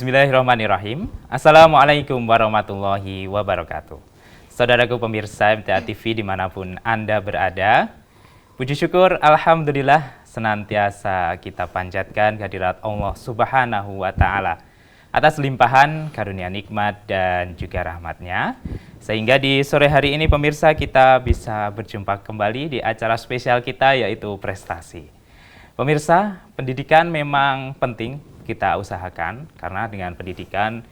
Bismillahirrahmanirrahim. Assalamualaikum warahmatullahi wabarakatuh. Saudaraku pemirsa MTA TV dimanapun Anda berada, puji syukur Alhamdulillah senantiasa kita panjatkan kehadirat Allah Subhanahu wa Ta'ala atas limpahan karunia nikmat dan juga rahmatnya, sehingga di sore hari ini pemirsa kita bisa berjumpa kembali di acara spesial kita, yaitu prestasi. Pemirsa, pendidikan memang penting kita usahakan, karena dengan pendidikan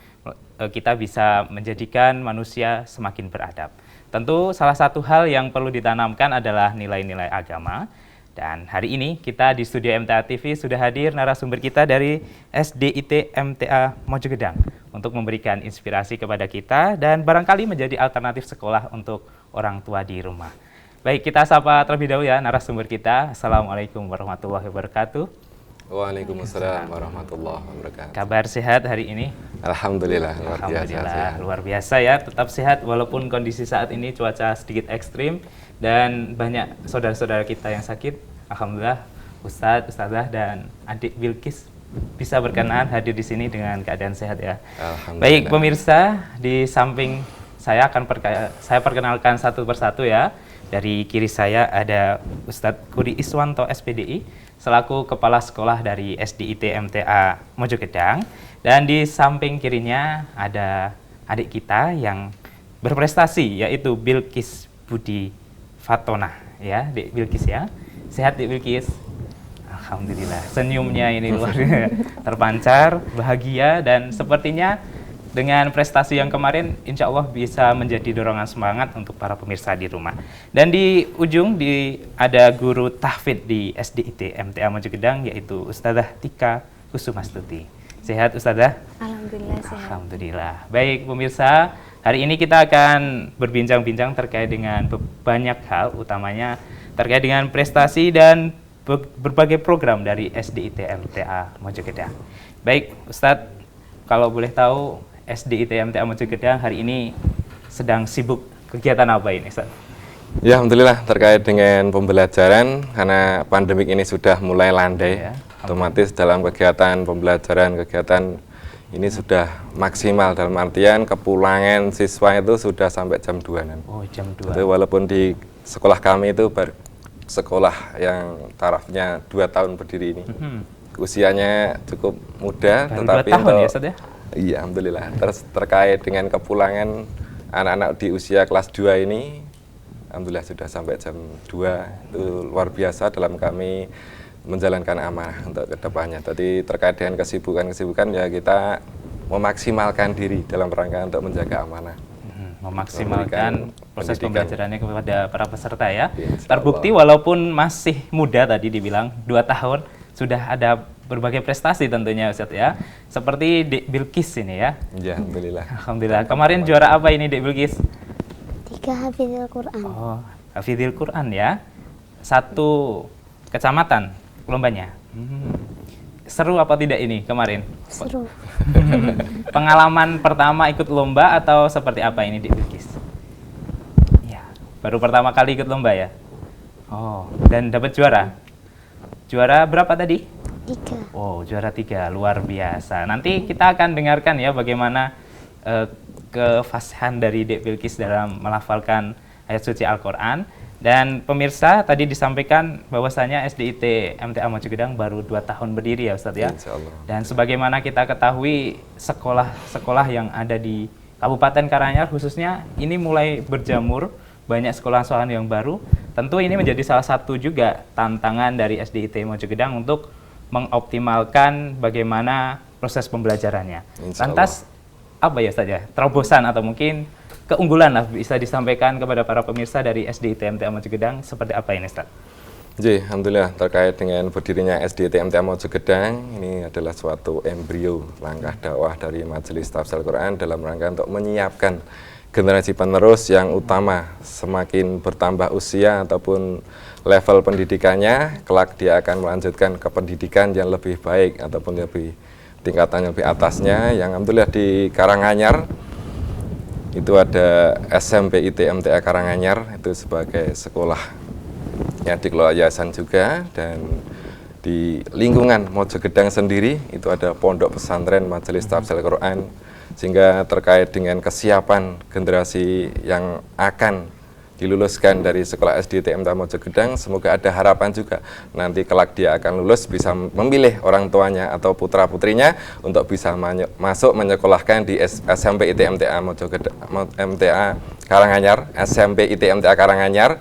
kita bisa menjadikan manusia semakin beradab. Tentu salah satu hal yang perlu ditanamkan adalah nilai-nilai agama. Dan hari ini kita di studio MTA TV sudah hadir narasumber kita dari SDIT MTA Mojogedang untuk memberikan inspirasi kepada kita dan barangkali menjadi alternatif sekolah untuk orang tua di rumah. Baik, kita sapa terlebih dahulu ya narasumber kita. Assalamualaikum warahmatullahi wabarakatuh. Waalaikumsalam warahmatullahi wabarakatuh. Kabar sehat hari ini? Alhamdulillah, luar biasa ya, tetap sehat walaupun kondisi saat ini cuaca sedikit ekstrim dan banyak saudara-saudara kita yang sakit. Alhamdulillah Ustadz, Ustadzah dan adik Bilkis bisa berkenan hadir di sini dengan keadaan sehat ya. Baik pemirsa, di samping saya saya perkenalkan satu persatu ya. Dari kiri saya ada Ustadz Kuri Iswanto SPDI selaku Kepala Sekolah dari SDIT MTA Mojogedang, dan di samping kirinya ada adik kita yang berprestasi yaitu Bilkis Budi Fatona ya, Dek Bilkis ya. Sehat Dek Bilkis? Alhamdulillah, senyumnya ini luar terpancar, bahagia, dan sepertinya dengan prestasi yang kemarin insya Allah bisa menjadi dorongan semangat untuk para pemirsa di rumah. Dan di ujung ada guru tahfidz di SDIT MTA Mojogedang yaitu Ustadzah Tika Kusumastuti. Sehat Ustadzah? Alhamdulillah sehat. Alhamdulillah. Baik pemirsa, hari ini kita akan berbincang-bincang terkait dengan banyak hal, utamanya terkait dengan prestasi dan berbagai program dari SDIT MTA Mojogedang. Baik Ustadz, kalau boleh tahu SDIT MTA Mojogedang hari ini sedang sibuk kegiatan apa ini, Ustaz? Ya, alhamdulillah terkait dengan pembelajaran, karena pandemik ini sudah mulai landai, ya, otomatis dalam kegiatan pembelajaran, kegiatan ini sudah maksimal, dalam artian kepulangan siswa itu sudah sampai jam 2. Oh, jam 2. Jadi, walaupun di sekolah kami itu sekolah yang tarafnya 2 tahun berdiri ini, usianya cukup muda, baru tetapi 2 tahun ya, Ustaz ya? Iya, alhamdulillah. Terkait dengan kepulangan anak-anak di usia kelas 2 ini, alhamdulillah sudah sampai jam 2. Itu luar biasa dalam kami menjalankan amanah untuk kedepannya. Jadi terkait dengan kesibukan-kesibukan ya kita memaksimalkan diri dalam rangka untuk menjaga amanah. Memaksimalkan proses pembelajarannya kepada para peserta ya. Terbukti walaupun masih muda tadi dibilang 2 tahun, sudah ada berbagai prestasi tentunya Ustadz ya. Seperti Dek Bilkis ini ya. Ya, alhamdulillah. Alhamdulillah. Kemarin juara apa ini Dek Bilkis? 3 hafizil Quran. Oh, hafizil Quran ya. 1 kecamatan lombanya. Seru apa tidak ini kemarin? Seru. Pengalaman pertama ikut lomba atau seperti apa ini Dek Bilkis? Ya, baru pertama kali ikut lomba ya. Oh, dan dapat juara. Juara berapa tadi? 3. Oh, juara 3, luar biasa. Nanti kita akan dengarkan ya bagaimana kefasihan dari Dek Bilkis dalam melafalkan ayat suci Al-Quran. Dan pemirsa, tadi disampaikan bahwasanya SDIT MTA Mojogedang baru 2 tahun berdiri ya Ustadz ya. Insyaallah. Dan sebagaimana kita ketahui, sekolah-sekolah yang ada di Kabupaten Karanganyar khususnya ini mulai berjamur, banyak sekolah-sekolahan yang baru. Tentu ini menjadi salah satu juga tantangan dari SDIT Mojogedang untuk mengoptimalkan bagaimana proses pembelajarannya. Lantas apa ya saja terobosan atau mungkin keunggulan lah bisa disampaikan kepada para pemirsa dari SDIT MTA Mojogedang seperti apa ini Ustaz? Jadi, alhamdulillah terkait dengan berdirinya SDIT MTA Mojogedang, ini adalah suatu embrio langkah dakwah dari Majelis Tahfidz Al-Quran dalam rangka untuk menyiapkan generasi penerus yang utama semakin bertambah usia ataupun level pendidikannya, kelak dia akan melanjutkan ke pendidikan yang lebih baik ataupun lebih tingkatan yang lebih atasnya. Yang alhamdulillah di Karanganyar itu ada SMPIT MTA Karanganyar, itu sebagai sekolah yang dikelola yayasan juga, dan di di lingkungan Mojogedang sendiri itu ada pondok pesantren Majelis Tahfidz Al-Quran, sehingga terkait dengan kesiapan generasi yang akan diluluskan dari sekolah SD TMTA Mojogedang, semoga ada harapan juga nanti kelak dia akan lulus bisa memilih orang tuanya atau putra putrinya untuk bisa masuk menyekolahkan di SMP ITMTA Mojogedang, MTA Karanganyar, SMP ITMTA Karanganyar,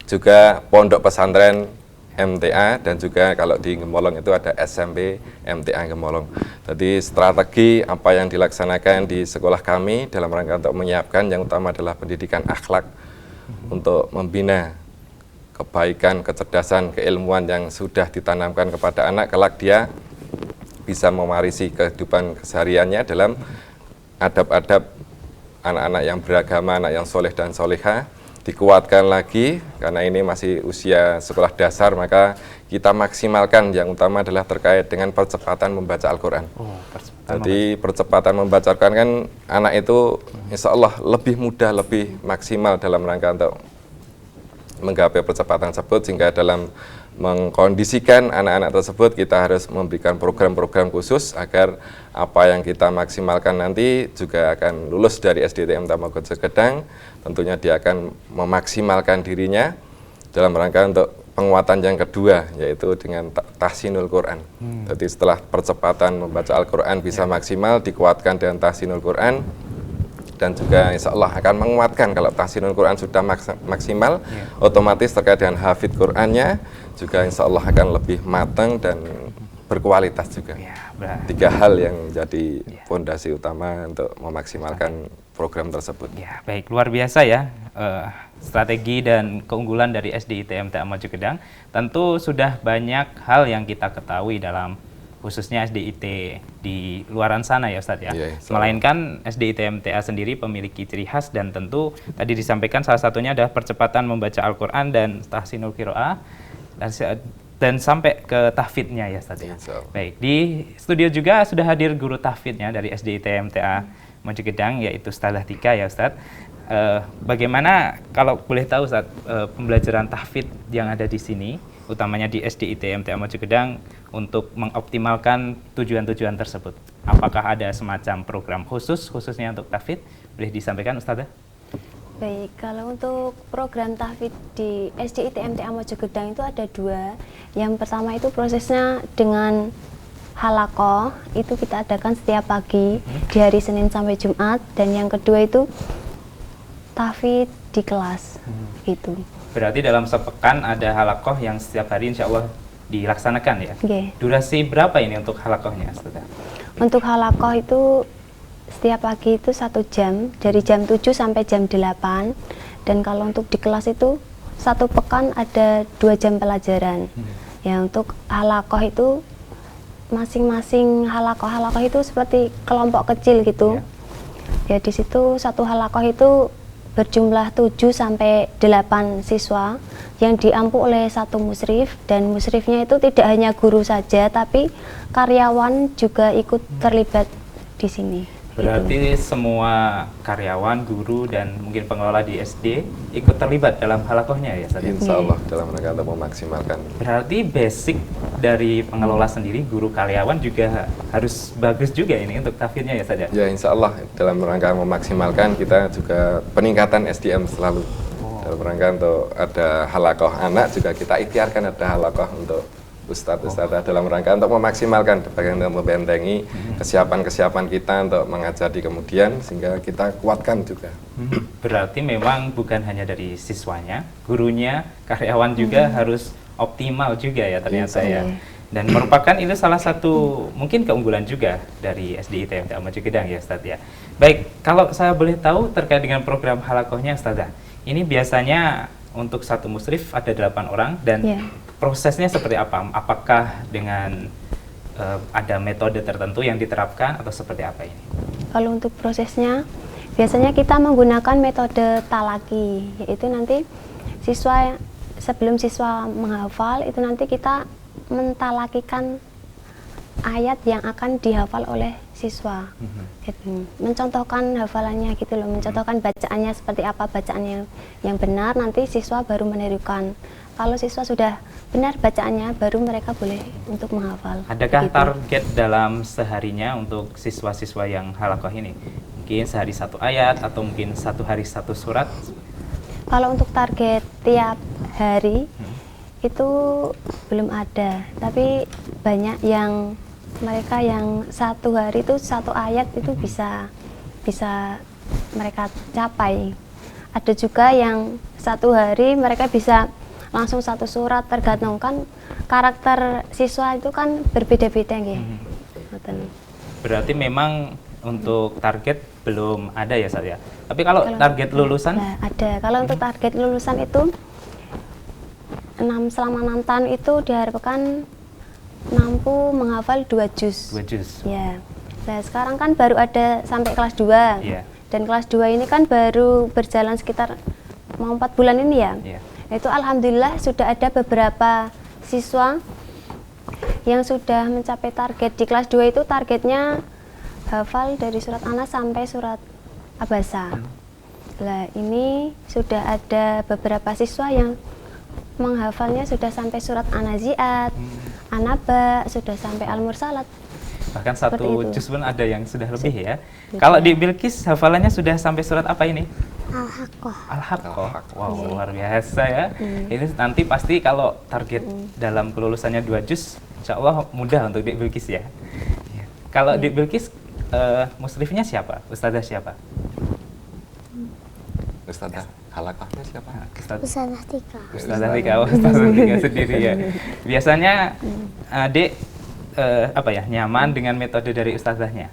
juga pondok pesantren MTA, dan juga kalau di Gemolong itu ada SMP MTA Gemolong. Jadi strategi apa yang dilaksanakan di sekolah kami dalam rangka untuk menyiapkan yang utama adalah pendidikan akhlak untuk membina kebaikan, kecerdasan, keilmuan yang sudah ditanamkan kepada anak, kelak dia bisa mewarisi kehidupan kesehariannya dalam adab-adab anak-anak yang beragama, anak yang soleh dan soleha. Dikuatkan lagi karena ini masih usia sekolah dasar, maka kita maksimalkan yang utama adalah terkait dengan percepatan membaca Al-Quran. Jadi percepatan membaca Al-Quran kan anak itu insya Allah lebih mudah, lebih maksimal dalam rangka untuk menggapai percepatan tersebut, sehingga dalam mengkondisikan anak-anak tersebut kita harus memberikan program-program khusus agar apa yang kita maksimalkan nanti juga akan lulus dari SD TMTA Mojogedang. Tentunya dia akan memaksimalkan dirinya dalam rangka untuk penguatan yang kedua, yaitu dengan tahsinul Quran. Jadi setelah percepatan membaca Al-Quran bisa maksimal, dikuatkan dengan tahsinul Quran, dan juga insya Allah akan menguatkan kalau tahsinul Quran sudah maksimal, otomatis terkait dengan hafidz Qurannya juga insya Allah akan lebih matang dan berkualitas juga. Tiga hal yang jadi fondasi utama untuk memaksimalkan program tersebut. Ya, baik, luar biasa ya strategi dan keunggulan dari SD TMTA Mojogedang. Tentu sudah banyak hal yang kita ketahui dalam khususnya SDIT di luaran sana ya Ustadz ya. Melainkan SDIT MTA sendiri memiliki ciri khas, dan tentu tadi disampaikan salah satunya adalah percepatan membaca Al-Quran dan tahsinul qiraah dan sampai ke tahfidnya ya Ustadz ya. Baik, di studio juga sudah hadir guru tahfidnya dari SDIT MTA Mojogedang, yaitu Ustadzah Tika ya Ustadz. Bagaimana kalau boleh tahu Ustadz pembelajaran tahfidz yang ada di sini, utamanya di SDIT MTA Mojogedang, untuk mengoptimalkan tujuan-tujuan tersebut? Apakah ada semacam program khususnya untuk tahfidz? Boleh disampaikan Ustadzah? Baik, kalau untuk program tahfidz di SDIT MTA Mojogedang itu ada dua. Yang pertama itu prosesnya dengan halaqah, itu kita adakan setiap pagi di hari Senin sampai Jumat, dan yang kedua itu tahfidz di kelas. Gitu. Berarti dalam sepekan ada halaqah yang setiap hari insya Allah dilaksanakan ya? Durasi berapa ini untuk halaqahnya Ustazah? Untuk halaqah itu setiap pagi itu 1 jam, dari jam 7 sampai jam 8. Dan kalau untuk di kelas itu 1 pekan ada 2 jam pelajaran. Ya, untuk halaqah itu masing-masing halaqah itu seperti kelompok kecil gitu. Ya, di situ satu halaqah itu berjumlah 7 sampai 8 siswa yang diampu oleh satu musyrif, dan musyrifnya itu tidak hanya guru saja tapi karyawan juga ikut terlibat di sini. Berarti semua karyawan, guru, dan mungkin pengelola di SD ikut terlibat dalam halaqahnya ya Ustaz? Insya Allah dalam rangka untuk memaksimalkan. Berarti basic dari pengelola sendiri, guru, karyawan juga harus bagus juga ini untuk tahfidnya ya Ustaz? Ya insya Allah dalam rangka memaksimalkan kita juga peningkatan SDM selalu. Dalam rangka untuk ada halaqah anak juga kita ikhtiarkan ada halaqah untuk ustadz-ustadzah dalam rangka untuk memaksimalkan, bagaimana membentengi kesiapan-kesiapan kita untuk mengajar di kemudian, sehingga kita kuatkan juga. Berarti memang bukan hanya dari siswanya, gurunya, karyawan juga harus optimal juga ya ternyata ya. Dan merupakan itu salah satu mungkin keunggulan juga dari SDIT MTA Mojogedang ya Ustadz ya. Baik, kalau saya boleh tahu terkait dengan program halaqahnya Ustazah, ini biasanya untuk satu musyrif ada 8 orang, dan prosesnya seperti apa? Apakah dengan ada metode tertentu yang diterapkan atau seperti apa ini? Kalau untuk prosesnya, biasanya kita menggunakan metode talaki, yaitu nanti sebelum siswa menghafal, itu nanti kita mentalakikan ayat yang akan dihafal oleh siswa. Gitu. Mencontohkan hafalannya gitu loh, mencontohkan bacaannya seperti apa bacaannya yang benar, nanti siswa baru menirukan. Kalau siswa sudah benar bacaannya, baru mereka boleh untuk menghafal. Adakah Begitu. target dalam seharinya untuk siswa-siswa yang halakoh ini? Mungkin sehari satu ayat atau mungkin satu hari satu surat? Kalau untuk target tiap hari itu belum ada, tapi banyak yang mereka yang satu hari itu satu ayat itu bisa mereka capai. Ada juga yang satu hari mereka bisa langsung satu surat, tergantung kan karakter siswa itu kan berbeda-beda nggih. Ngoten. Berarti memang untuk target belum ada ya Sat ya. Tapi kalau target lulusan Nah, ada. Kalau untuk target lulusan itu selama 6 tahun itu diharapkan mampu menghafal 2 juz. 2 juz. Ya. Nah, sekarang kan baru ada sampai kelas 2. Iya. Dan kelas 2 ini kan baru berjalan sekitar mau 4 bulan ini ya. Iya. Itu alhamdulillah sudah ada beberapa siswa yang sudah mencapai target. Di kelas 2 itu targetnya hafal dari surat Anas sampai surat Abasa. Nah, ini sudah ada beberapa siswa yang menghafalnya sudah sampai surat An-Nazi'at, An-Naba, sudah sampai Al-Mursalat. Bahkan Seperti satu itu. juz pun ada yang sudah lebih ya. Kalau di Bilqis hafalannya sudah sampai surat apa ini? Al-Haqqah. Al-Haqqah. Al-Haqqah. Wow, luar biasa ya. Ini nanti pasti kalau target dalam kelulusannya 2 juz, insya Allah mudah untuk di Bilqis ya. Ya. Kalau di Bilqis, musrifnya siapa? Ustazah siapa? Ustazah halakohnya siapa? Ustazah Tika. Ustazah Tika, Ustazah Tika sendiri ya. Biasanya adik apa ya, nyaman dengan metode dari ustazahnya?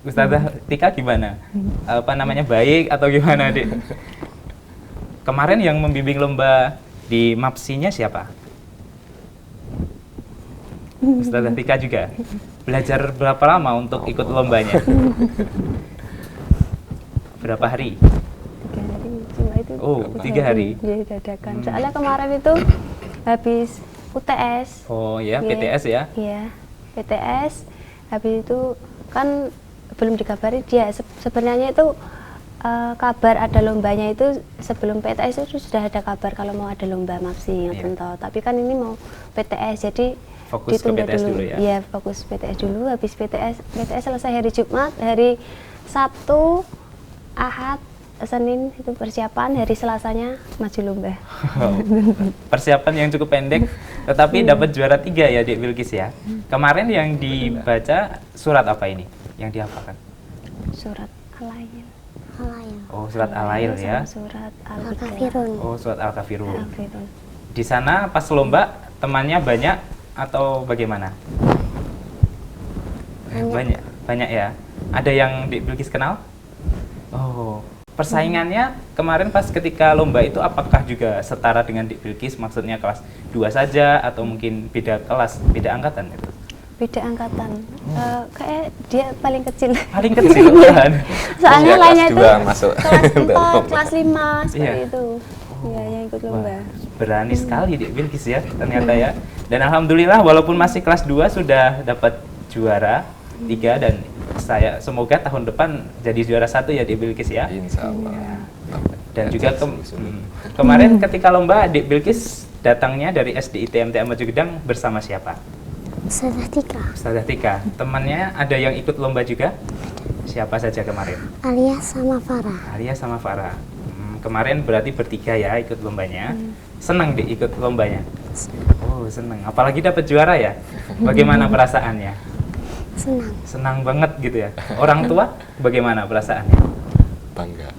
Ustazah Tika gimana? Apa namanya, baik atau gimana, Dek? Kemarin yang membimbing lomba di MAPSI-nya siapa? Ustazah Tika juga. Belajar berapa lama untuk ikut lombanya? Berapa hari? 3 hari cuma itu. Oh, 3 hari. Iya, dadakan. Soalnya kemarin itu habis UTS. Oh ya, Iya. PTS ya? Iya, PTS. Habis itu kan belum dikabari dia. Sebenarnya itu kabar ada lombanya itu sebelum PTS itu sudah ada kabar kalau mau ada lomba MAPSI Iya. Tapi kan ini mau PTS jadi Fokus ke ditunda PTS dulu. dulu ya? Iya, fokus PTS dulu. Habis PTS selesai hari Jumat, hari Sabtu, Ahad, Senin itu persiapan, hari Selasanya maju lomba. Persiapan yang cukup pendek, tetapi dapat juara 3 ya, Dek Bilqis ya. Kemarin yang dibaca surat apa ini yang dihafalkan? Surat Al-Ain. Al-Ain. Oh, surat Al-Ain ya. Sama surat Al-Kafirun. Oh, surat Al-Kafirun. Al-Kafirun. Di sana pas lomba temannya banyak atau bagaimana? Banyak. Banyak ya. Ada yang Dek Bilqis kenal? Oh, persaingannya kemarin pas ketika lomba itu apakah juga setara dengan Dek Bilqis? Maksudnya kelas 2 saja atau mungkin beda kelas, beda angkatan itu? Beda angkatan. Kayak dia paling kecil. Paling kecil kan? Soalnya Kelas lainnya itu 2 masuk. kelas 4, Lomba. kelas 5 seperti Iya. itu. Iya, yang ikut lomba. Wah, berani sekali Dek Bilqis ya ternyata ya. Dan alhamdulillah walaupun masih kelas 2 sudah dapat juara 3 dan saya semoga tahun depan jadi juara 1 ya Dek Bilqis ya. Insya Allah. Dan juga kemarin ketika lomba Dek Bilqis datangnya dari SD ITM TM Mojogedang bersama siapa? Ustazah Tika. Ustazah Tika. Temannya ada yang ikut lomba juga? Siapa saja kemarin? Alia sama Farah. Alia sama Farah. Kemarin berarti bertiga ya ikut lombanya. Senang Dek ikut lombanya? Oh, senang. Apalagi dapat juara ya? Bagaimana perasaannya? Senang. Senang banget gitu ya. Orang tua bagaimana perasaannya? Bangga.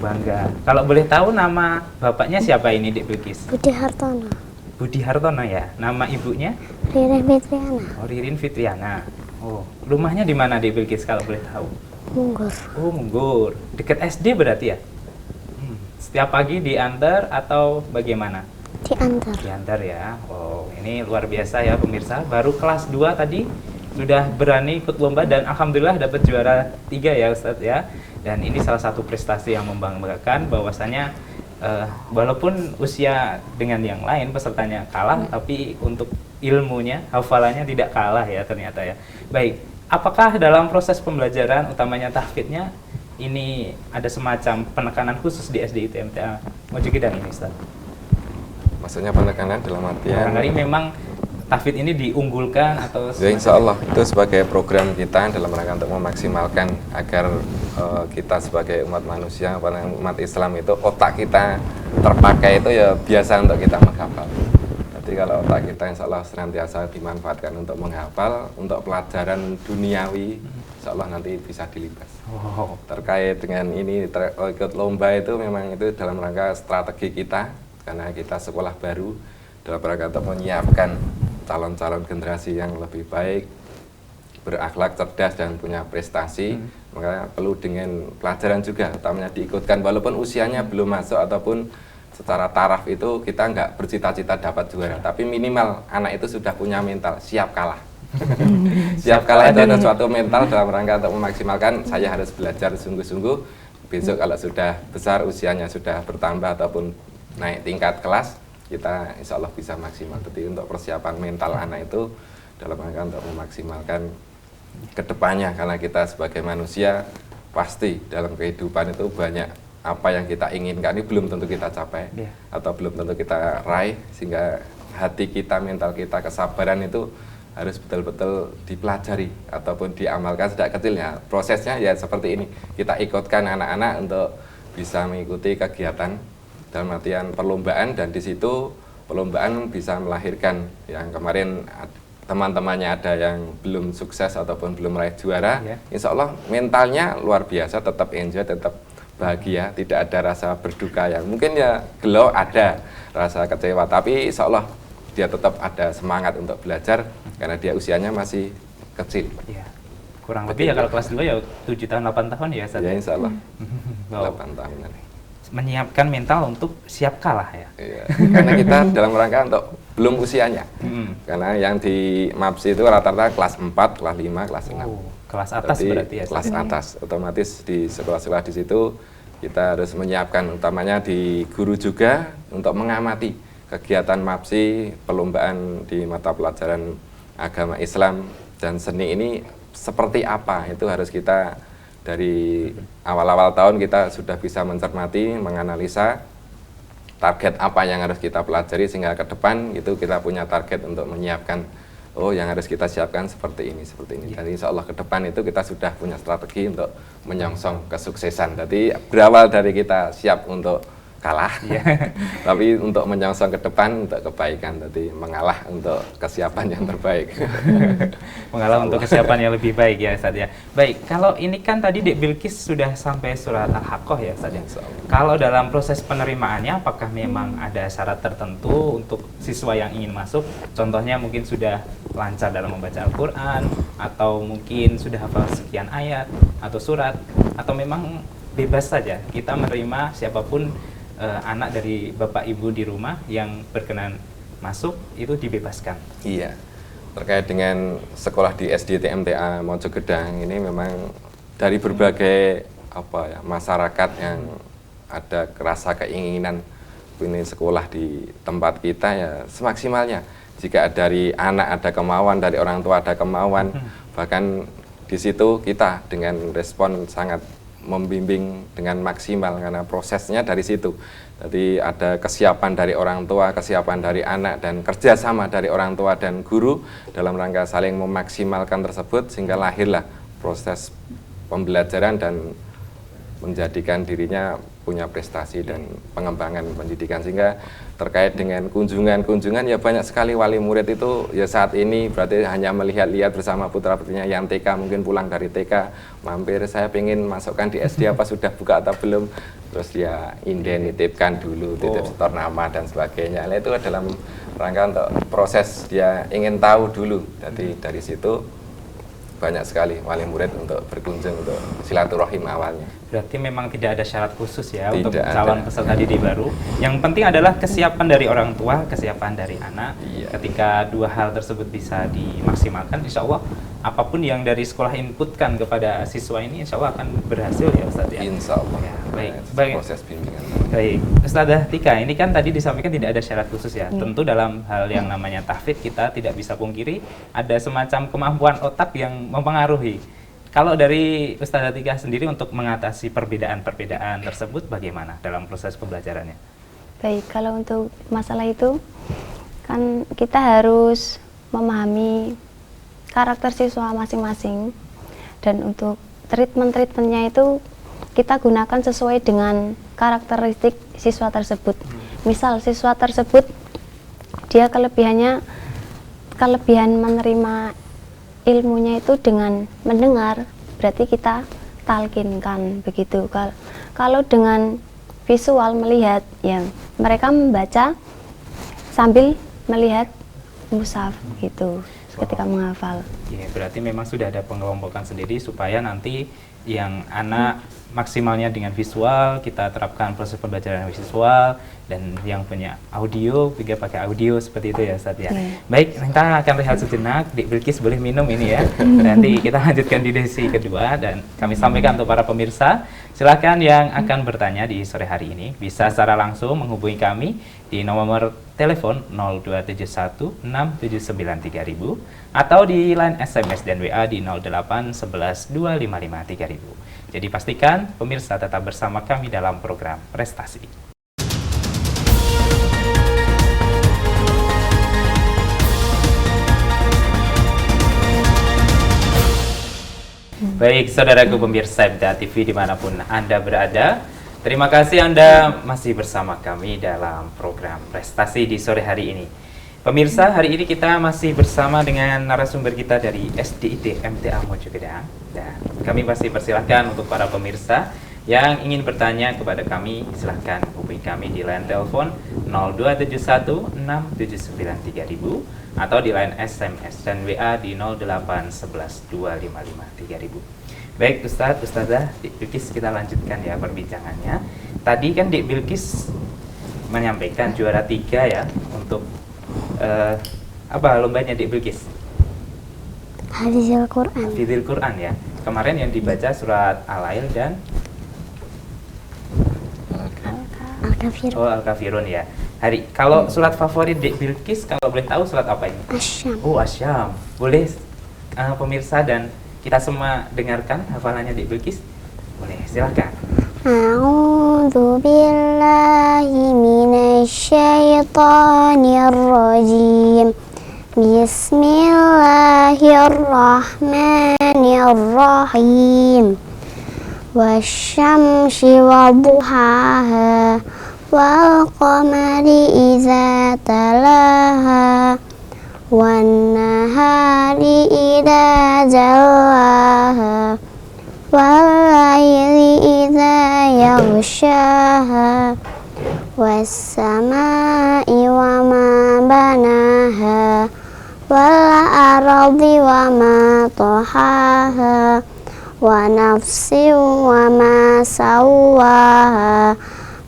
Bangga. Kalau boleh tahu nama bapaknya siapa ini Dek Bilqis? Budi Hartono. Budi Hartono ya. Nama ibunya? Rireh Fitriana. Oh, Ririn Fitriana. Oh, rumahnya di mana Dek Bilqis kalau boleh tahu? Munggur. Oh, Munggur. Dekat SD berarti ya? Setiap pagi diantar atau bagaimana? Diantar. Diantar ya. Oh, ini luar biasa ya pemirsa. Baru kelas 2 tadi sudah berani ikut lomba dan alhamdulillah dapat juara 3 ya Ustadz ya. Dan ini salah satu prestasi yang membanggakan bahwasanya walaupun usia dengan yang lain pesertanya kalah, tapi untuk ilmunya, hafalannya tidak kalah ya ternyata ya. Baik, apakah dalam proses pembelajaran utamanya tahfidnya ini ada semacam penekanan khusus di SDIT MTA Mojogedang ini Ustaz? Maksudnya penekanan dalam artian Barangkali memang tahfidz ini diunggulkan atau ya insya Allah itu sebagai program kita dalam rangka untuk memaksimalkan agar kita sebagai umat manusia, umat Islam itu otak kita terpakai itu ya biasa untuk kita menghafal. Jadi kalau otak kita insya Allah senantiasa dimanfaatkan untuk menghafal, untuk pelajaran duniawi insya Allah nanti bisa dilibas. Terkait dengan ini ikut lomba itu memang itu dalam rangka strategi kita karena kita sekolah baru dalam rangka untuk menyiapkan calon-calon generasi yang lebih baik, berakhlak cerdas dan punya prestasi, makanya perlu dengan pelajaran juga, utamanya diikutkan walaupun usianya belum masuk ataupun secara taraf itu kita nggak bercita-cita dapat juara, tapi minimal anak itu sudah punya mental siap kalah. Siap kalah itu ada suatu mental dalam rangka untuk memaksimalkan saya harus belajar sungguh-sungguh, besok kalau sudah besar usianya sudah bertambah ataupun naik tingkat kelas, kita insya Allah bisa maksimal. Jadi untuk persiapan mental anak itu dalam rangka untuk memaksimalkan kedepannya, karena kita sebagai manusia pasti dalam kehidupan itu banyak apa yang kita inginkan ini belum tentu kita capai atau belum tentu kita raih, sehingga hati kita, mental kita, kesabaran itu harus betul-betul dipelajari ataupun diamalkan sejak kecilnya. Prosesnya ya seperti ini, kita ikutkan anak-anak untuk bisa mengikuti kegiatan dalam artian perlombaan, dan di situ perlombaan bisa melahirkan yang kemarin teman-temannya ada yang belum sukses ataupun belum meraih juara, insya Allah mentalnya luar biasa, tetap enjoy, tetap bahagia, tidak ada rasa berduka yang mungkin ya gelo, ada rasa kecewa, tapi insya Allah dia tetap ada semangat untuk belajar karena dia usianya masih kecil. Ya. Kurang lebih ya kalau kelas 2 ya 7 tahun 8 tahun ya Ustaz. Ya insya Allah Wow. 8 tahunan. Menyiapkan mental untuk siap kalah ya. Iya, karena kita dalam rangka untuk belum usianya. Karena yang di MAPSI itu rata-rata kelas 4, kelas 5, kelas 6. Kelas atas Jadi, berarti ya. kelas atas. Otomatis di sekolah-sekolah di situ kita harus menyiapkan utamanya di guru juga untuk mengamati kegiatan MAPSI, perlombaan di mata pelajaran agama Islam dan seni ini seperti apa, itu harus kita dari awal-awal tahun kita sudah bisa mencermati, menganalisa target apa yang harus kita pelajari sehingga ke depan itu kita punya target untuk menyiapkan, oh yang harus kita siapkan seperti ini, seperti ini. Jadi insya Allah ke depan itu kita sudah punya strategi untuk menyongsong kesuksesan. Jadi berawal dari kita siap untuk kalah, tapi untuk menyongsong ke depan untuk kebaikan, jadi mengalah untuk kesiapan yang terbaik. Mengalah untuk kesiapan yang lebih baik ya Ustaz ya. Baik, kalau ini kan tadi Dek Bilkis sudah sampai surat Al-Haqqah ya Ustaz ya. Kalau dalam proses penerimaannya apakah memang ada syarat tertentu untuk siswa yang ingin masuk? Contohnya mungkin sudah lancar dalam membaca Al-Quran, atau mungkin sudah hafal sekian ayat atau surat, atau memang bebas saja kita menerima siapapun anak dari bapak ibu di rumah yang berkenan masuk itu dibebaskan. Iya, terkait dengan sekolah di SDIT MTA Mojogedang ini memang dari berbagai masyarakat yang ada rasa keinginan ini sekolah di tempat kita ya semaksimalnya. Jika dari anak ada kemauan, dari orang tua ada kemauan, bahkan di situ kita dengan respon sangat membimbing dengan maksimal karena prosesnya dari situ. Jadi ada kesiapan dari orang tua, kesiapan dari anak, dan kerjasama dari orang tua dan guru dalam rangka saling memaksimalkan tersebut sehingga lahirlah proses pembelajaran dan menjadikan dirinya punya prestasi dan pengembangan pendidikan. Sehingga terkait dengan kunjungan-kunjungan ya banyak sekali wali murid itu ya saat ini berarti hanya melihat-lihat bersama putra-putrinya yang TK, mungkin pulang dari TK mampir, saya pengen masukkan di SD apa sudah buka atau belum, terus dia inden nitipkan dulu, titip setor nama dan sebagainya. Nah, itu dalam rangka untuk proses dia ingin tahu dulu. Jadi dari situ banyak sekali wali murid untuk berkunjung untuk silaturahim awalnya. Berarti memang tidak ada syarat khusus ya Tidak untuk ada. calon peserta didik baru. Yang penting adalah kesiapan dari orang tua, kesiapan dari anak. Iya. Ketika dua hal tersebut bisa dimaksimalkan, insya Allah apapun yang dari sekolah inputkan kepada siswa ini insya Allah akan berhasil ya Ustaz ya. Insya Allah. Ya, baik. Nah, Baik. proses bimbingan. Baik, Ustazah Tika, ini kan tadi disampaikan tidak ada syarat khusus ya. Tentu dalam hal yang namanya tahfidz kita tidak bisa pungkiri ada semacam kemampuan otak yang mempengaruhi. Kalau dari Ustazah Tika sendiri untuk mengatasi perbedaan-perbedaan tersebut bagaimana dalam proses pembelajarannya? Baik, kalau untuk masalah itu kan kita harus memahami karakter siswa masing-masing, dan untuk treatmentnya itu kita gunakan sesuai dengan karakteristik siswa tersebut. Misal siswa tersebut dia kelebihan menerima ilmunya itu dengan mendengar, berarti kita talkinkan begitu. Kalau dengan visual melihat, ya mereka membaca sambil melihat mushaf gitu ketika menghafal. Ya, berarti memang sudah ada pengelompokan sendiri supaya nanti yang anak maksimalnya dengan visual, kita terapkan proses pembelajaran visual, dan yang punya audio juga pakai audio seperti itu ya Ustaz ya. Baik, kita akan rehat sejenak. Dik Bilkis boleh minum ini ya. Nanti kita lanjutkan di sesi kedua, dan kami sampaikan untuk para pemirsa, silakan yang akan bertanya di sore hari ini bisa secara langsung menghubungi kami di nomor telepon 02716793.000 atau di line SMS dan WA di 08112553.000. Jadi pastikan pemirsa tetap bersama kami dalam program Prestasi. Baik, saudaraku pemirsa MTA TV dimanapun Anda berada, terima kasih Anda masih bersama kami dalam program Prestasi di sore hari ini. Pemirsa, hari ini kita masih bersama dengan narasumber kita dari SDIT MTA Mojogedang, dan kami pasti persilahkan untuk para pemirsa yang ingin bertanya kepada kami, silahkan hubungi kami di line telepon 02716793.000 atau di line SMS dan WA di 08112553.000. Baik Ustadz, Ustazah, Dik Bilkis, kita lanjutkan ya perbincangannya. Tadi kan Dik Bilkis menyampaikan juara 3 ya untuk apa lombanya Dik Bilkis? Hafizil Quran. Hafizil Quran ya. Kemarin yang dibaca surat Al-Lail dan Al-Kafirun. Al-Kafirun ya. Kalau surat favorit Dik Bilkis, kalau boleh tahu surat apa ini? Asyam. Oh, Asyam. Boleh pemirsa dan kita semua dengarkan hafalannya Dik Bilkis? Boleh, silakan. A'udzu billahi minasyaitonir rajim. Bismillahirrahmanirrahim. Wasyamsi waduhaha wal qamari idza talaha wan nahari idza jallaha wal laili idza yaghshaha was samai wa ma banaha wal ardi wa ma tahaha wa nafsin wa ma sawwaha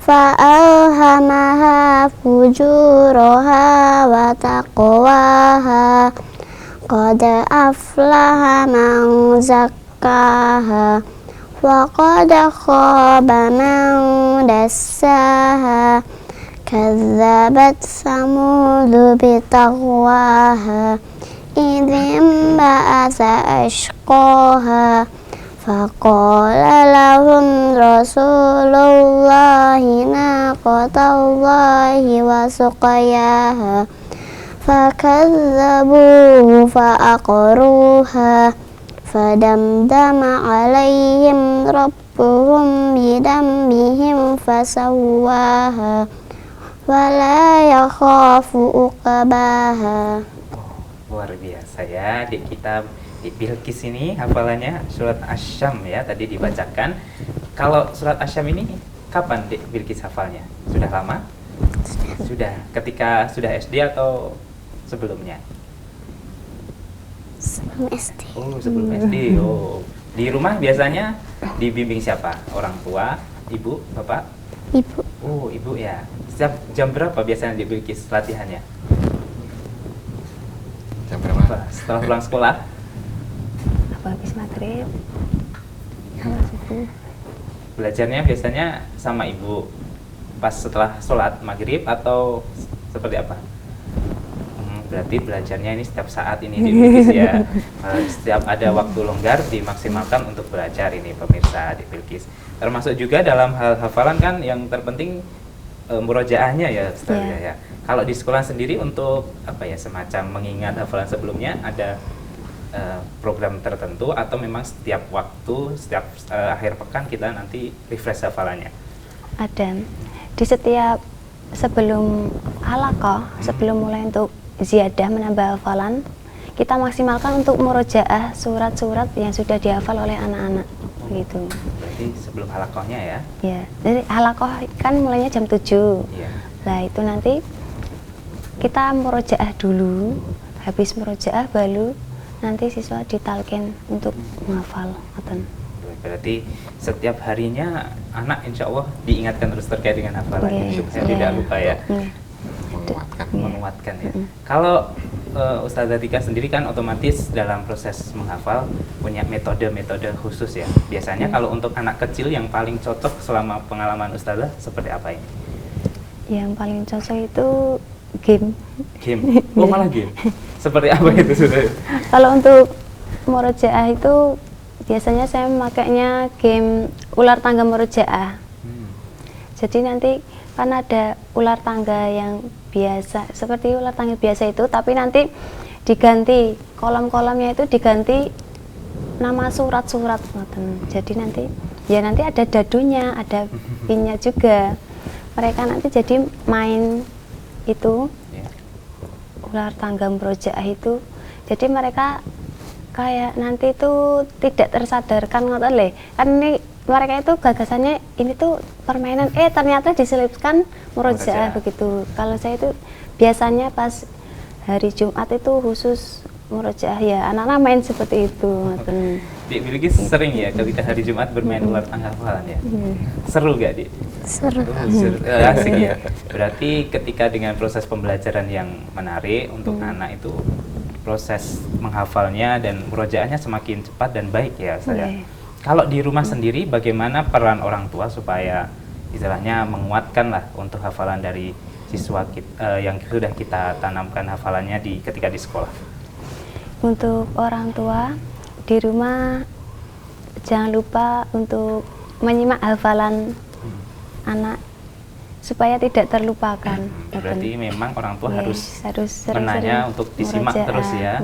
fa alhamaha fujuraha wa taqwaha qad aflaha man zakkaha wa qad khaba man dassaha kazzabat samudu bitaqwaha idzim ba'asa ashqaha faqala lahum rasulullahi naqatallahi wa suqayaha fakazzabuhu fa'aqruha fadamdama alaihim rabbuhum bidambihim fasawwaha wala yakhafu uqbaha. Luar biasa ya, di kitab Dik Bilkis ini hafalannya surat Asyam ya, tadi dibacakan. Kalau surat Asyam ini kapan Dik Bilkis hafalnya? Sudah lama? Sudah. Ketika sudah SD atau sebelumnya? Sebelum SD. Oh, sebelum SD. Oh. Di rumah biasanya dibimbing siapa? Orang tua, ibu, bapak? Ibu. Oh, ibu ya. Setiap jam berapa biasanya Dik Bilkis latihannya? Jam berapa? Setelah pulang sekolah? Habis maghrib. Belajarnya biasanya sama ibu. pas setelah sholat maghrib atau seperti apa? Berarti belajarnya ini setiap saat ini di Bilqis ya. Setiap ada waktu longgar dimaksimalkan untuk belajar ini pemirsa di Bilqis. Termasuk juga dalam hal hafalan kan yang terpenting murojaahnya ya Ustaz ya. Kalau di sekolah sendiri untuk apa ya, semacam mengingat hafalan sebelumnya ada program tertentu atau memang setiap waktu, setiap akhir pekan kita nanti refresh hafalannya? Ada. Di setiap sebelum halaqah, sebelum mulai untuk ziyadah menambah hafalan, kita maksimalkan untuk murojaah surat-surat yang sudah dihafal oleh anak-anak gitu. Berarti sebelum halaqahnya ya? Ya, jadi halaqah kan mulainya jam 7. Iya. Nah, itu nanti kita murojaah dulu, habis murojaah baru nanti siswa ditalkin untuk menghafal. Berarti setiap harinya anak insya Allah diingatkan terus terkait dengan hafalannya supaya tidak lupa ya. Menguatkan ya. Kalau Ustazah Tika sendiri kan otomatis dalam proses menghafal punya metode-metode khusus ya. Biasanya kalau untuk anak kecil yang paling cocok selama pengalaman Ustazah seperti apa ini? Yang paling cocok itu game. Game? Oh malah game? Seperti apa itu sudah? Kalau untuk murojaah itu biasanya saya memakainya game ular tangga murojaah. Jadi nanti kan ada ular tangga yang biasa, seperti ular tangga biasa itu, tapi nanti diganti kolom-kolomnya itu diganti nama surat-surat. Jadi nanti ada dadunya, ada pinnya juga. Mereka nanti jadi main itu ular tangga murojaah itu. Jadi mereka kayak nanti itu tidak tersadarkan ngoten le. Kan ini mereka itu gagasannya ini tuh permainan, ternyata diselipkan murojaah begitu. Kalau saya itu biasanya pas hari Jumat itu khusus murojaah ya, anak-anak main seperti itu. Di Bilqis sering ya ketika hari Jumat bermain ular tangga hafalan ya? Seru gak Di? Seru. Asik ya. Berarti ketika dengan proses pembelajaran yang menarik untuk anak itu proses menghafalnya dan murojaahnya semakin cepat dan baik ya saya. Kalau di rumah sendiri bagaimana peran orang tua supaya istilahnya menguatkan lah untuk hafalan dari siswa kita, yang sudah kita tanamkan hafalannya ketika di sekolah? Untuk orang tua di rumah jangan lupa untuk menyimak hafalan anak supaya tidak terlupakan. Berarti memang orang tua harus menanya untuk disimak terus ya.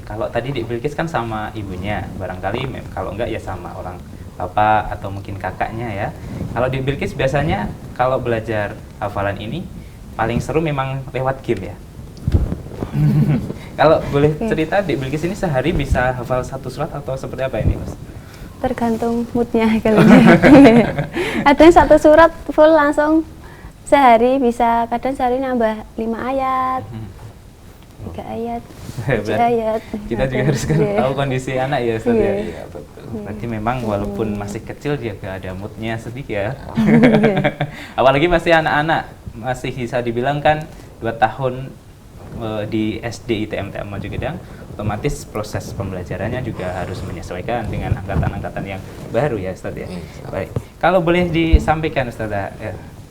Kalau tadi di Bilqis kan sama ibunya, barangkali kalau enggak ya sama orang bapak atau mungkin kakaknya ya. Kalau di Bilqis biasanya kalau belajar hafalan ini paling seru memang lewat game ya. Kalau boleh cerita di Bilqis ini sehari bisa hafal satu surat atau seperti apa ini Mas? Tergantung moodnya kalau ada satu surat full langsung sehari, bisa kadang sehari nambah 5 ayat, 3 ayat, 7 ayat. Kita juga harus tahu kondisi anak ya Ustaz ya. Iya, betul. Berarti memang walaupun masih kecil dia gak ada moodnya sedikit ya. Apalagi masih anak-anak, masih bisa dibilang kan 2 tahun di SD ITM Maju Gedang, otomatis proses pembelajarannya juga harus menyesuaikan dengan angkatan-angkatan yang baru ya Ustaz ya. Baik, kalau boleh disampaikan Ustaz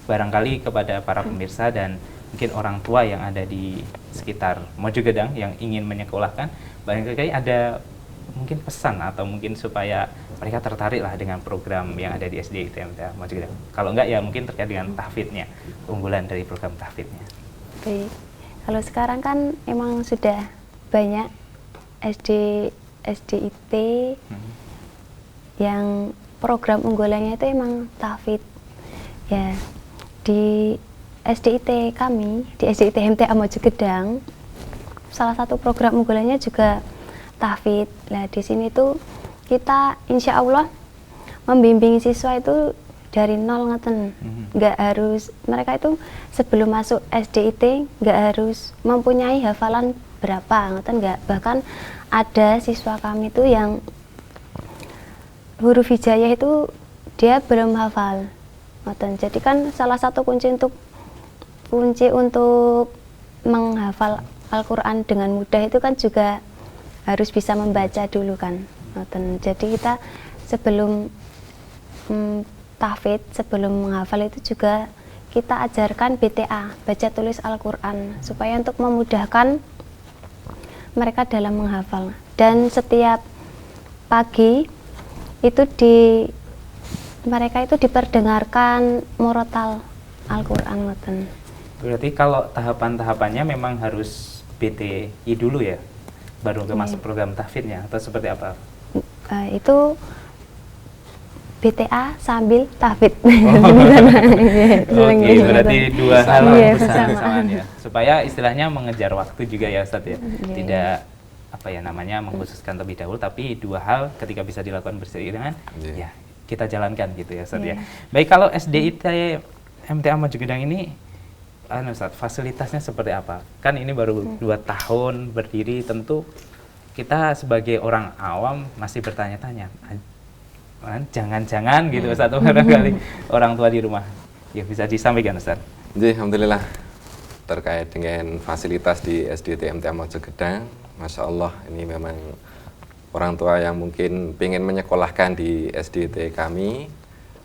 barangkali kepada para pemirsa dan mungkin orang tua yang ada di sekitar Maju Gedang yang ingin menyekolahkan, barangkali ada mungkin pesan atau mungkin supaya mereka tertarik lah dengan program yang ada di SD ITM Maju Gedang. Kalau enggak ya mungkin terkait dengan tahfidnya, keunggulan dari program tahfidnya. Baik. Kalau sekarang kan emang sudah banyak SDIT yang program unggulannya itu emang tahfidz. Ya, di SDIT kami, di SDIT HMTA Maju Gedang, salah satu program unggulannya juga tahfidz. Nah, di sini tuh kita insya Allah membimbing siswa itu dari nol ngeten, nggak harus mereka itu sebelum masuk SDIT nggak harus mempunyai hafalan berapa ngeten, nggak, bahkan ada siswa kami itu yang huruf hijaiyah itu dia belum hafal ngeten. Jadi kan salah satu kunci untuk menghafal Al-Quran dengan mudah itu kan juga harus bisa membaca dulu kan ngeten. Jadi kita sebelum tahfidz, sebelum menghafal itu juga kita ajarkan BTA, baca tulis Al-Quran, supaya untuk memudahkan mereka dalam menghafal. Dan setiap pagi itu mereka itu diperdengarkan murotal Al-Quran. Berarti kalau tahapan-tahapannya memang harus BTI dulu ya, baru ke masuk program tahfidnya, atau seperti apa? Itu BTA sambil tahfid. Oke, berarti dua hal bersamaan ya, supaya istilahnya mengejar waktu juga ya Ustadz ya, tidak mengkhususkan terlebih dahulu, tapi dua hal ketika bisa dilakukan berseiringan, ya kita jalankan gitu ya Ustadz ya. Baik, kalau SDIT MTA Maju Gedang ini, Ustadz, fasilitasnya seperti apa? Kan ini baru 2 tahun berdiri, tentu kita sebagai orang awam masih bertanya-tanya, jangan-jangan gitu Ustadz, barangkali orang tua di rumah. Ya, bisa disampaikan Ustadz. Jadi, alhamdulillah, terkait dengan fasilitas di SDIT MTA Maju Gedang, Masya Allah, ini memang orang tua yang mungkin ingin menyekolahkan di SDIT kami,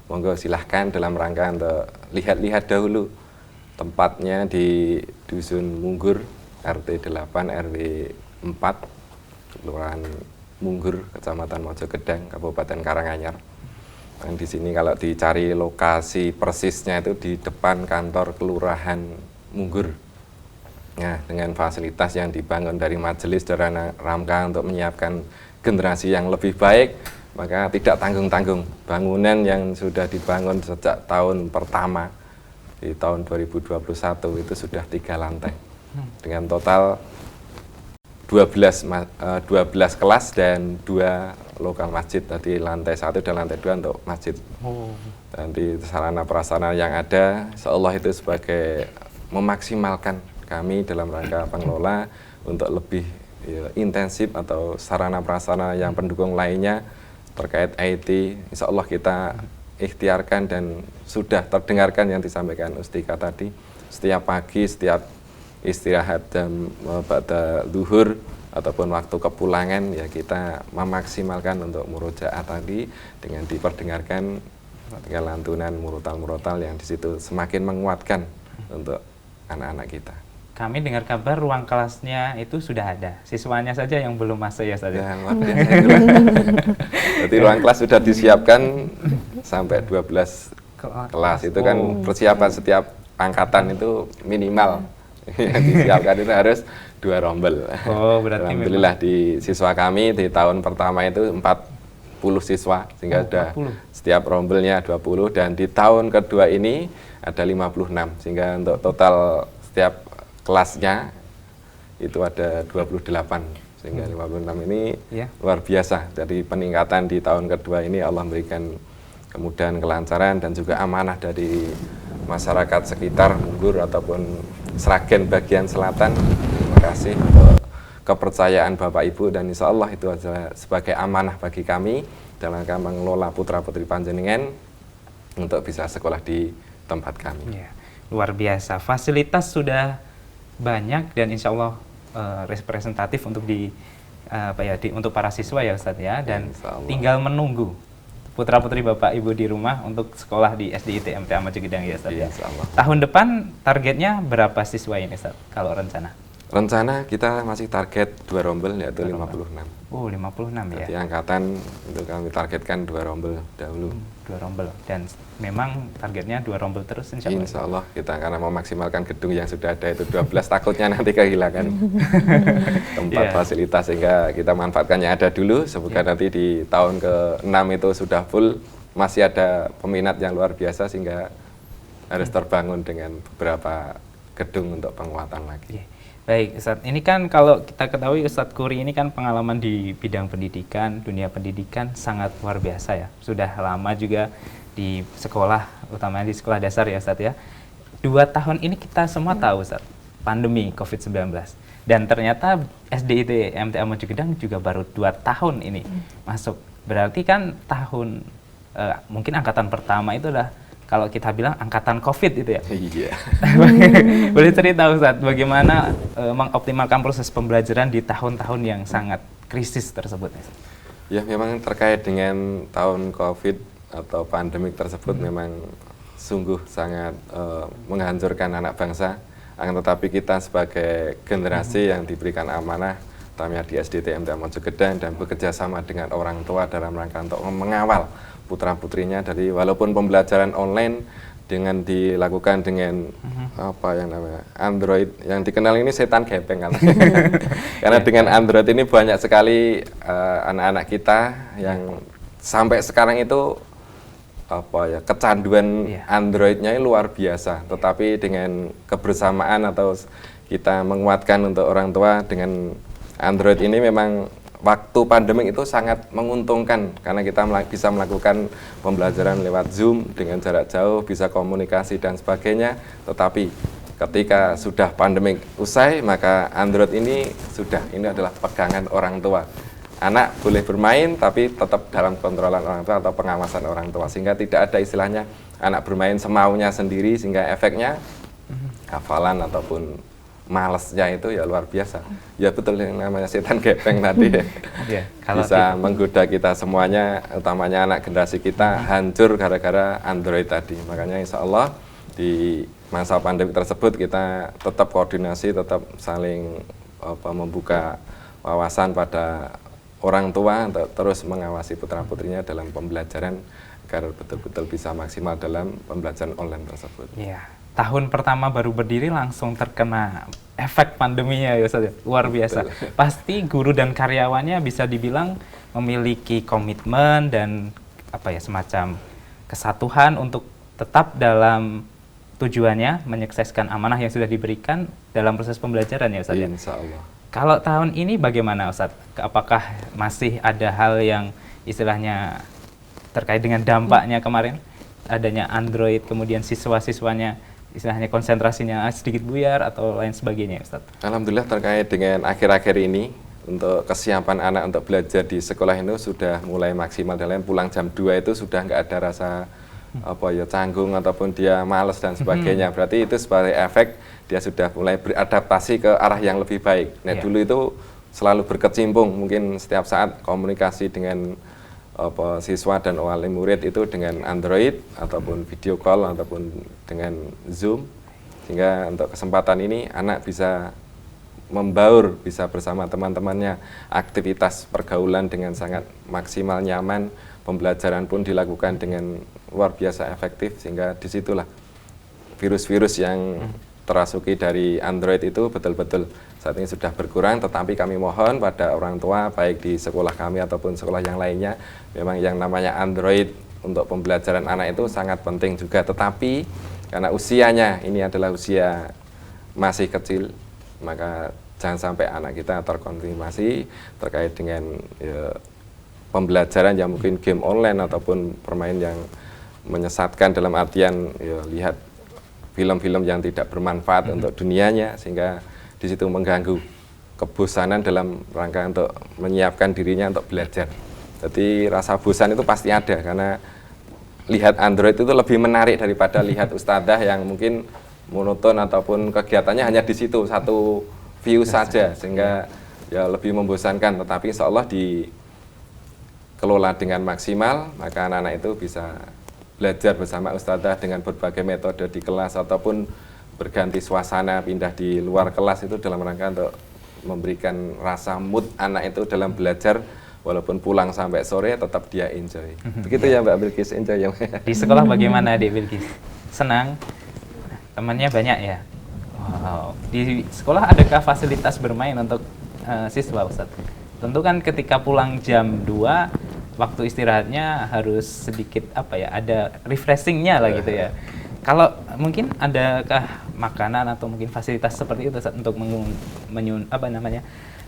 monggo silahkan dalam rangka untuk lihat-lihat dahulu tempatnya di Dusun Munggur, RT 8 RW 4, Kelurahan Munggur, Kecamatan Mojogedang, Kabupaten Karanganyar. Dan di sini kalau dicari lokasi persisnya itu di depan kantor Kelurahan Munggur. Nah, dengan fasilitas yang dibangun dari majelis dalam rangka untuk menyiapkan generasi yang lebih baik, maka tidak tanggung-tanggung. Bangunan yang sudah dibangun sejak tahun pertama di tahun 2021 itu sudah 3 lantai dengan total 12 kelas dan 2 lokal masjid. Tadi lantai 1 dan lantai 2 untuk masjid. Dan di sarana prasarana yang ada, insyaallah itu sebagai memaksimalkan kami dalam rangka pengelola untuk lebih intensif atau sarana prasarana yang pendukung lainnya terkait IT, insyaallah kita ikhtiarkan dan sudah terdengarkan yang disampaikan Ustika tadi. Setiap pagi, setiap istirahat jam pada zuhur ataupun waktu kepulangan, ya kita memaksimalkan untuk murojaah tadi dengan diperdengarkan dengan lantunan murotal-murotal yang di situ semakin menguatkan untuk anak-anak kita. Kami dengar kabar ruang kelasnya itu sudah ada, siswanya saja yang belum masuk ya Ustaz. Ya, luar biasa itulah. Jadi ruang kelas sudah disiapkan sampai 12 kelas. Itu kan persiapan setiap angkatan itu minimal. Yang disiapkan itu harus 2 rombel. Oh, berarti alhamdulillah di siswa kami di tahun pertama itu 40 siswa, sehingga sudah setiap rombelnya 20, dan di tahun kedua ini ada 56, sehingga untuk total setiap kelasnya itu ada 28, sehingga 56 ini luar biasa. Jadi peningkatan di tahun kedua ini Allah memberikan kemudahan, kelancaran, dan juga amanah dari masyarakat sekitar Munggur ataupun Sragen bagian selatan. Terima kasih untuk kepercayaan Bapak Ibu, dan insya Allah itu adalah sebagai amanah bagi kami dalam rangka mengelola putra-putri panjenengan untuk bisa sekolah di tempat kami. Ya, luar biasa, fasilitas sudah banyak dan insya Allah representatif untuk untuk para siswa ya Ustadz ya, dan tinggal menunggu putra-putri Bapak Ibu di rumah untuk sekolah di SDIT MTA Maju Gedang ya Ustadz ya. Tahun depan targetnya berapa siswa ini Ustadz kalau rencana? Rencana kita masih target 2 rombel, yaitu 56. Oh, 56 ya. Jadi angkatan itu kami targetkan 2 rombel dahulu. 2 rombel, dan memang targetnya 2 rombel terus insya Allah. Insya Allah kita karena memaksimalkan gedung yang sudah ada itu 12, takutnya nanti kehilangan tempat fasilitas, sehingga kita manfaatkan yang ada dulu. Semoga nanti di tahun ke-6 itu sudah full, masih ada peminat yang luar biasa, sehingga harus terbangun dengan beberapa gedung untuk penguatan lagi. Baik Ustadz, ini kan kalau kita ketahui Ustadz Kuri ini kan pengalaman di bidang pendidikan, dunia pendidikan sangat luar biasa ya. Sudah lama juga di sekolah, utamanya di sekolah dasar ya Ustadz ya. 2 tahun ini kita semua tahu Ustadz, pandemi COVID-19. Dan ternyata SDIT MTA Maju Gedang juga baru 2 tahun ini masuk. Berarti kan tahun, mungkin angkatan pertama itu adalah kalau kita bilang angkatan COVID itu ya. Iya. Boleh cerita Ustadz, bagaimana mengoptimalkan proses pembelajaran di tahun-tahun yang sangat krisis tersebut? Ya, memang terkait dengan tahun COVID atau pandemik tersebut memang sungguh sangat menghancurkan anak bangsa. Akan tetapi kita sebagai generasi yang diberikan amanah, utamanya di SDTMTA Mojokedang, dan bekerja sama dengan orang tua dalam rangka untuk mengawal putra-putrinya dari walaupun pembelajaran online dengan dilakukan dengan apa yang namanya Android, yang dikenal ini setan gepeng kan. Karena dengan Android ini banyak sekali anak-anak kita yang sampai sekarang itu apa ya, kecanduan Androidnya ini luar biasa. Tetapi dengan kebersamaan atau kita menguatkan untuk orang tua dengan Android ini, memang waktu pandemi itu sangat menguntungkan karena kita bisa melakukan pembelajaran lewat Zoom dengan jarak jauh, bisa komunikasi dan sebagainya. Tetapi ketika sudah pandemi usai, maka Android ini adalah pegangan orang tua. Anak boleh bermain tapi tetap dalam kontrolan orang tua atau pengawasan orang tua, sehingga tidak ada istilahnya anak bermain semaunya sendiri, sehingga efeknya hafalan ataupun malesnya itu ya luar biasa. Ya betul yang namanya setan gepeng tadi ya. Bisa menggoda kita semuanya, utamanya anak generasi kita hancur gara-gara Android tadi. Makanya insya Allah di masa pandemi tersebut kita tetap koordinasi, tetap saling membuka wawasan pada orang tua untuk terus mengawasi putra-putrinya dalam pembelajaran agar betul-betul bisa maksimal dalam pembelajaran online tersebut. Iya. Tahun pertama baru berdiri langsung terkena efek pandeminya ya Ustaz. Luar biasa. Betul. Pasti guru dan karyawannya bisa dibilang memiliki komitmen dan apa ya, semacam kesatuan untuk tetap dalam tujuannya menyukseskan amanah yang sudah diberikan dalam proses pembelajaran ya Ustaz. Insya Allah. Kalau tahun ini bagaimana Ustaz? Apakah masih ada hal yang istilahnya terkait dengan dampaknya kemarin adanya Android, kemudian siswa-siswanya istilahnya konsentrasinya sedikit buyar atau lain sebagainya Ustaz? Alhamdulillah terkait dengan akhir-akhir ini untuk kesiapan anak untuk belajar di sekolah itu sudah mulai maksimal. Dalam pulang jam 2 itu sudah nggak ada rasa canggung ataupun dia malas dan sebagainya. Berarti itu sebagai efek dia sudah mulai beradaptasi ke arah yang lebih baik. Nah dulu itu selalu berkecimpung, mungkin setiap saat komunikasi dengan siswa dan wali murid itu dengan Android ataupun video call ataupun dengan Zoom, sehingga untuk kesempatan ini anak bisa membaur, bisa bersama teman-temannya, aktivitas pergaulan dengan sangat maksimal nyaman, pembelajaran pun dilakukan dengan luar biasa efektif, sehingga disitulah virus-virus yang terasuki dari Android itu betul-betul saat ini sudah berkurang. Tetapi kami mohon pada orang tua baik di sekolah kami ataupun sekolah yang lainnya, memang yang namanya Android untuk pembelajaran anak itu sangat penting juga, tetapi karena usianya ini adalah usia masih kecil, maka jangan sampai anak kita terkonfirmasi terkait dengan pembelajaran yang mungkin game online ataupun permainan yang menyesatkan, dalam artian lihat film-film yang tidak bermanfaat untuk dunianya, sehingga di situ mengganggu kebosanan dalam rangka untuk menyiapkan dirinya untuk belajar. Jadi rasa bosan itu pasti ada, karena lihat Android itu lebih menarik daripada lihat ustadzah yang mungkin monoton ataupun kegiatannya hanya di situ satu view saja, sehingga ya lebih membosankan. Tetapi insya Allah dikelola dengan maksimal, maka anak-anak itu bisa belajar bersama ustadzah dengan berbagai metode di kelas ataupun berganti suasana, pindah di luar kelas, itu dalam rangka untuk memberikan rasa mood anak itu dalam belajar, walaupun pulang sampai sore tetap dia enjoy. Begitu ya Mbak Bilkis, enjoy ya. Di sekolah bagaimana Adik Bilkis? Senang? Temannya banyak ya? Wow. Di sekolah adakah fasilitas bermain untuk siswa Ustaz? Tentu kan ketika pulang jam 2 waktu istirahatnya harus sedikit ada refreshingnya lah gitu ya. Kalau mungkin adakah makanan atau mungkin fasilitas seperti itu Ustaz, untuk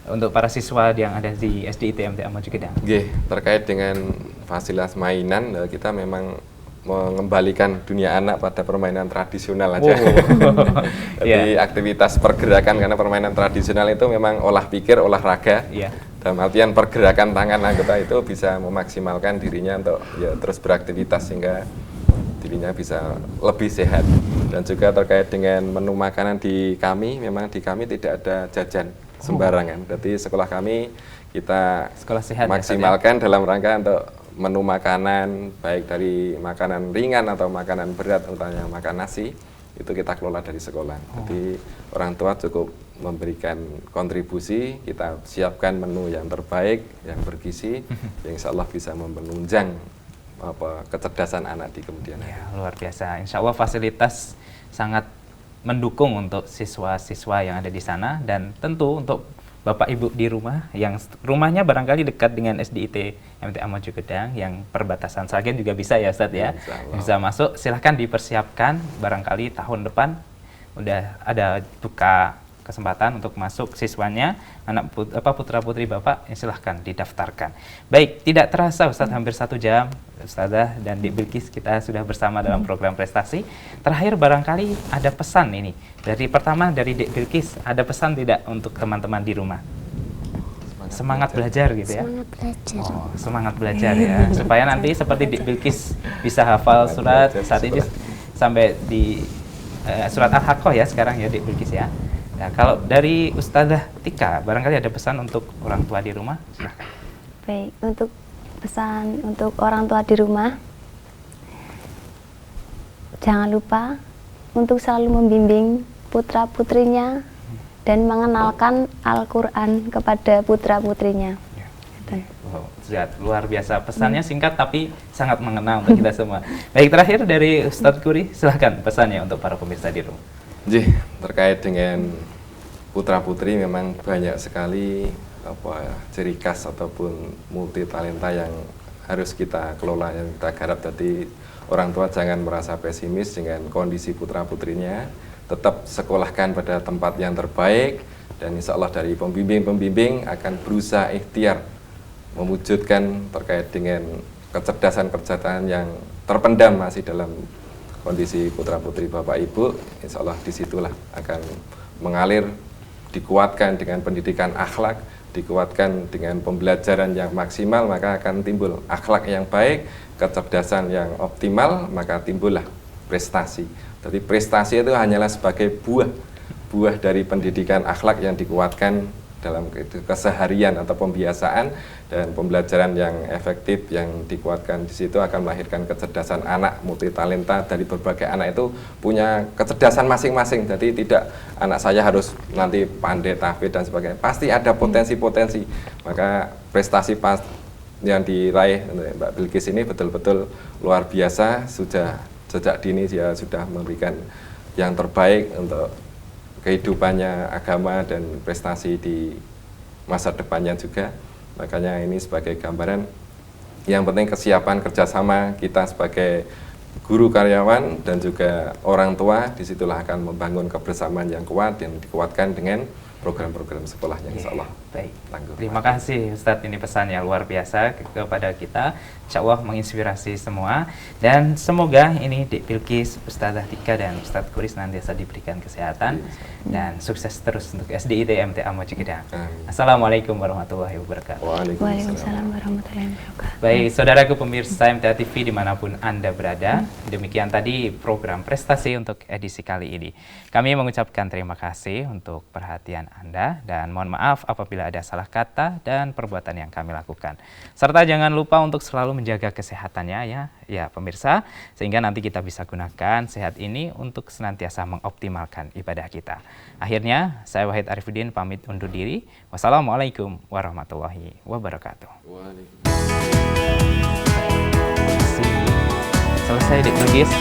untuk para siswa yang ada di SDITMTA Mojokedang? Terkait dengan fasilitas mainan, kita memang mengembalikan dunia anak pada permainan tradisional aja. Jadi aktivitas pergerakan, karena permainan tradisional itu memang olah pikir, olahraga. Dalam artian pergerakan tangan anggota itu bisa memaksimalkan dirinya untuk terus beraktivitas, sehingga dirinya bisa lebih sehat. Dan juga terkait dengan menu makanan di kami, memang di kami tidak ada jajan sembarangan. Jadi sekolah kami kita sekolah sehat maksimalkan dalam rangka untuk menu makanan, baik dari makanan ringan atau makanan berat, utamanya makan nasi, itu kita kelola dari sekolah. Jadi orang tua cukup memberikan kontribusi, kita siapkan menu yang terbaik, yang bergizi, yang insya Allah bisa menunjang kecerdasan anak di kemudian hari. Ya, luar biasa. Insya Allah fasilitas sangat mendukung untuk siswa-siswa yang ada di sana, dan tentu untuk Bapak Ibu di rumah yang rumahnya barangkali dekat dengan SDIT MTA Mojo Gedang yang perbatasan Sragen juga bisa ya Ustadz ya. Bisa masuk, silahkan dipersiapkan, barangkali tahun depan udah ada buka kesempatan untuk masuk siswanya, anak putra putri Bapak, ya silahkan didaftarkan. Baik, tidak terasa Ustadz hampir 1 jam Ustazah dan Dik Bilkis kita sudah bersama dalam program prestasi. Terakhir barangkali ada pesan ini. Pertama dari Dik Bilkis, ada pesan tidak untuk teman-teman di rumah? Semangat belajar gitu ya. Semangat belajar. Oh, semangat belajar ya. Supaya nanti seperti Dik Bilkis bisa hafal surat saat ini sampai di surat Al-Haqqah ya sekarang ya Dik Bilkis ya. Nah, kalau dari Ustazah Tika, barangkali ada pesan untuk orang tua di rumah? Silahkan. Baik, untuk pesan untuk orang tua di rumah, jangan lupa untuk selalu membimbing putra-putrinya dan mengenalkan Al-Quran kepada putra-putrinya. Wow, luar biasa. Pesannya singkat tapi sangat mengena untuk kita semua. Baik, terakhir dari Ustadz Kuri, silahkan pesannya untuk para pemirsa di rumah. Terkait dengan putra-putri memang banyak sekali ciri khas ataupun multi talenta yang harus kita kelola, yang kita garap. Jadi orang tua jangan merasa pesimis dengan kondisi putra-putrinya, tetap sekolahkan pada tempat yang terbaik, dan insya Allah dari pembimbing-pembimbing akan berusaha ikhtiar mewujudkan terkait dengan kecerdasan-kecerdasan yang terpendam masih dalam kondisi putra-putri Bapak Ibu. Insya Allah disitulah akan mengalir, dikuatkan dengan pendidikan akhlak, dikuatkan dengan pembelajaran yang maksimal, maka akan timbul akhlak yang baik, kecerdasan yang optimal, maka timbullah prestasi. Jadi prestasi itu hanyalah sebagai buah dari pendidikan akhlak yang dikuatkan dalam keseharian atau pembiasaan, dan pembelajaran yang efektif yang dikuatkan di situ akan melahirkan kecerdasan anak multi talenta. Dari berbagai anak itu punya kecerdasan masing-masing. Jadi tidak anak saya harus nanti pandai tahfidz dan sebagainya. Pasti ada potensi-potensi. Maka prestasi yang diraih Mbak Bilkis ini betul-betul luar biasa. Sudah sejak dini dia sudah memberikan yang terbaik untuk kehidupannya, agama, dan prestasi di masa depannya juga. Makanya ini sebagai gambaran, yang penting kesiapan kerjasama kita sebagai guru, karyawan, dan juga orang tua. Disitulah akan membangun kebersamaan yang kuat dan dikuatkan dengan program-program sekolahnya, insya Allah. Baik. Terima kasih Ustadz, ini pesannya luar biasa kepada kita. Insya Allah menginspirasi semua, dan semoga ini Dik Bilkis, Ustazah Tika, dan Ustadz Kuris nantiasa diberikan kesehatan dan sukses terus untuk SDIT MTA Mojo Gedang. Assalamualaikum warahmatullahi wabarakatuh. Waalaikumsalam warahmatullahi wabarakatuh. Baik, saudaraku pemirsa MTA TV dimanapun Anda berada, demikian tadi program prestasi untuk edisi kali ini. Kami mengucapkan terima kasih untuk perhatian Anda, dan mohon maaf apabila ada salah kata dan perbuatan yang kami lakukan. Serta jangan lupa untuk selalu menjaga kesehatannya ya pemirsa, sehingga nanti kita bisa gunakan sehat ini untuk senantiasa mengoptimalkan ibadah kita. Akhirnya, saya Wahid Arifuddin pamit undur diri. Wassalamualaikum warahmatullahi wabarakatuh. Selesai Dik Bilkis.